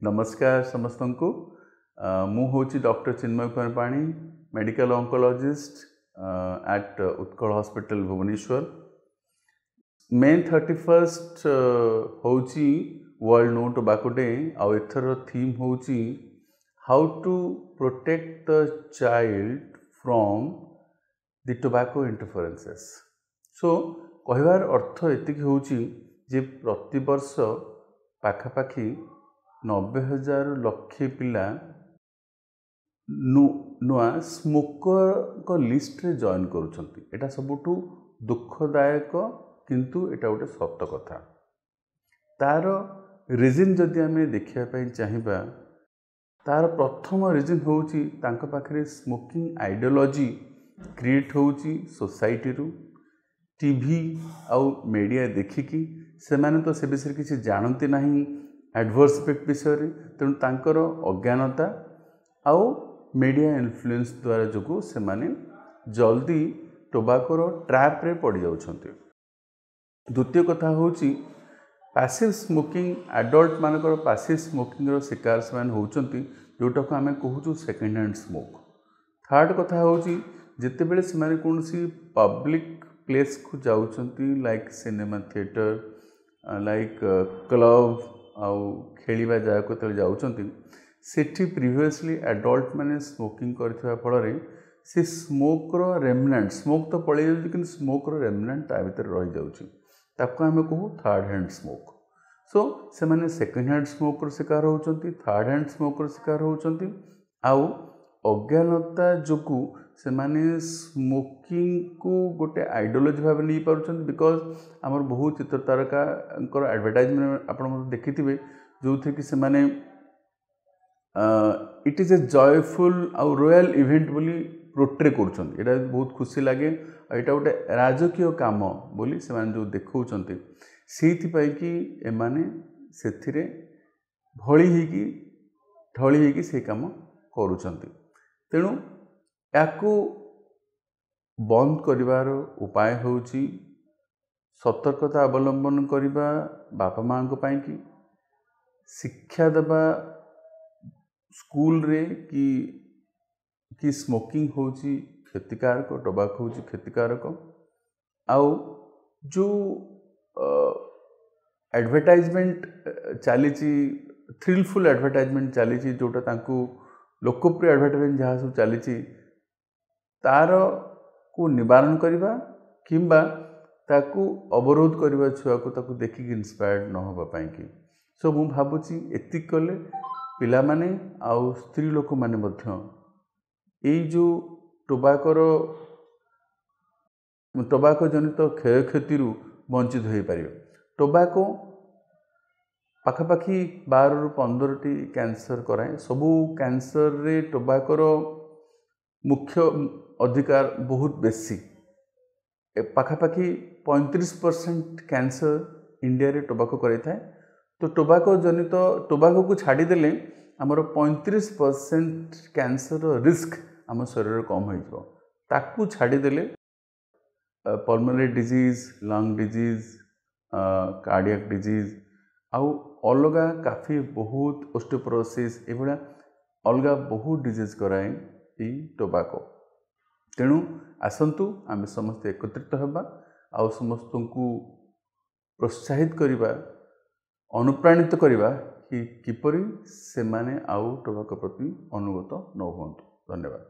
नमस्कार समस्त को मु हूँ doctor Chinmay Kumar Pani medical oncologist at Utkal hospital Bhubaneswar. May 31st होची वर्ल्ड नो टोबैको डे आउ एथर थीम होची how to protect the child from the tobacco interferences. So कहबार अर्थ एतिक होची जे प्रति वर्ष पाखापाखि 90,000 लक्षे पिला नुआ स्मोकर लिस्ट रे जॉइन करुछंती। एटा सबुठु दुखदायक किंतु एटा गोटे सत्य कथा। तार रीजन जदि आमे देखिया पई चाहिबा तार प्रथम रीजन होची तांका पाखरे स्मोकिंग आइडियोलॉजी क्रिएट होची सोसाइटी रु टीवी आउ मीडिया देखिकी से माने तो से विषय किसी जानती नहीं एडवर्स इफेक्ट विषय तेणु तांकर अज्ञानता आउ मीडिया इन्फ्लुएंस द्वारा जो से माने जल्दी टोबैकोर ट्रैप रे पड़ जाउछंती। द्वितीय कथा होची पैसिव स्मोकिंग एडल्ट मानकर पैसिव स्मोकिंग रो शिकार से माने होउछंती जोटा को आमे कहूछु सेकेंड हैंड स्मोक। थर्ड कथा होची जेते बेले से माने कोनसी पब्लिक प्लेस को जाउछंती like cinema theatre like club आउ खेलिबा जगह को तले जाउछंती सेठी प्रीवियसली एडल्ट माने स्मोकिंग करथिबा फଳରେ से स्मोक रो रेमनेंट स्मोक तो पळै जाउछि कि स्मोक रो रेमनेंट ता भीतर रहि जाउछि ताको हमें कहू थर्ड हैंड स्मोक। सो से माने सेकेंड हैंड स्मोक रो शिकार होउछंती थर्ड हैंड स्मोक रो शिकार होउछंती आउ अज्ञानता जोकु से माने स्मोकिंग को गोटे आइडियोलॉजी भाव नहीं पारुछंती। बिकॉज आमर बहुत चित्रतारका एडवर्टाइजमेंट आपण देखिथिबे जो थे कि से माने इट इज ए जॉयफुल आउ रॉयल इवेंट बोली प्रोट्रे करुछंती। एटा बहुत खुशी लागे एटा गोटे राजकीय काम बोली से माने जो देखौछंती सेति पई कि एमाने सेथिरे भଳି हेकी ढଳି हेकी से काम करुछंती। तेणु याकू बंद करिवार उपाय होउची सतर्कता अवलंबन करिबा बापा मां को पाई कि शिक्षा देबा स्कूल रे कि स्मोकिंग होची क्षतिकारक टोबैको होची क्षतिकारक आउ जो एडवर्टाइजमेंट चली थ्रिलफुल एडवर्टाइजमेंट चली जोटा तांकू लोकप्रिय एडवर्टाइजमेंट जहाँ सब चली तार को निवारण करवा किंबा ताकू अवरोध करवा छुआ को ताकू देखिक इंस्पायर्ड न होबा पाई कि। सो मु भाबुची एति कले पिला माने आउ स्त्री लोक माने मध्य एई जो टोबैको जनित क्षय क्षति वंचित हो पारिबे। टोबैको पाखापाखि 12 ରୁ 15टी कैंसर कराए। सबू कैंसर रे टोबैकोर मुख्य अधिकार बहुत बेसी पाखापाखि 35% कैंसर इंडिया रे टोबैको कराई थाए। तो टोबैको जनित टोबैको को छाड़ी देले हमर 35% कैंसर रिस्क आम शरीर कम हो जाओ। ताकू छाड़ी देले pulmonary disease lung disease cardiac disease आउ अलगा काफी बहुत ऑस्टियोपोरोसिस एभला अलगा बहुत डिजीज कराए ई टोबैको। तेणु आसंतु आम समस्त एकत्रित होगा आउ समस्त को प्रोत्साहित करवा अनुप्राणित करवा कि किपरि से माने आउ टोबैको प्रति अनुगत न हुअन्तु। धन्यवाद।